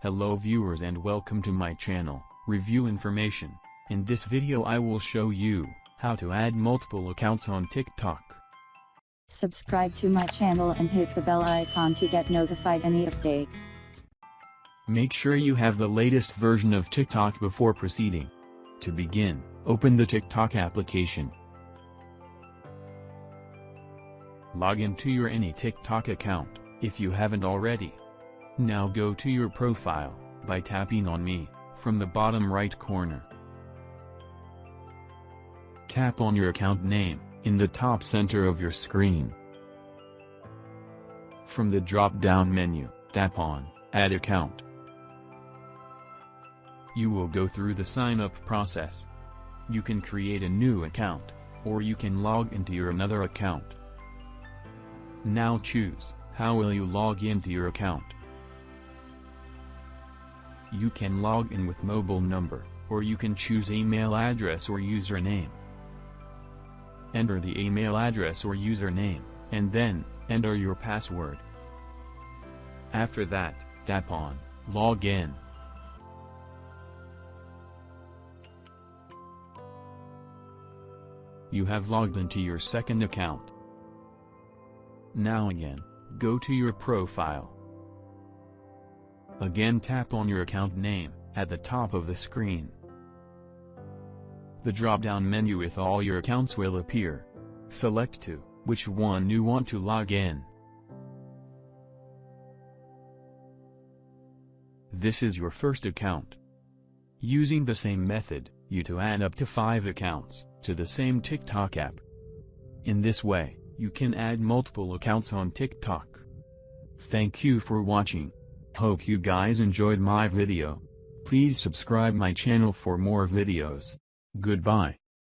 Hello viewers and welcome to my channel, Review Information. In this video I will show you how to add multiple accounts on TikTok. Subscribe to my channel and hit the bell icon to get notified any updates. Make sure you have the latest version of TikTok before proceeding. To begin, open the TikTok application. Log into your any TikTok account, if you haven't already. Now go to your profile, by tapping on Me, from the bottom right corner. Tap on your account name, in the top center of your screen. From the drop-down menu, tap on Add Account. You will go through the sign-up process. You can create a new account, or you can log into your another account. Now choose, how will you log into your account? You can log in with mobile number, or you can choose email address or username. Enter the email address or username, and then, enter your password. After that, tap on Log In. You have logged into your second account. Now again, go to your profile. Again tap on your account name, at the top of the screen. The drop-down menu with all your accounts will appear. Select to which one you want to log in. This is your first account. Using the same method, you to add up to 5 accounts, to the same TikTok app. In this way, you can add multiple accounts on TikTok. Thank you for watching. Hope you guys enjoyed my video. Please subscribe my channel for more videos. Goodbye.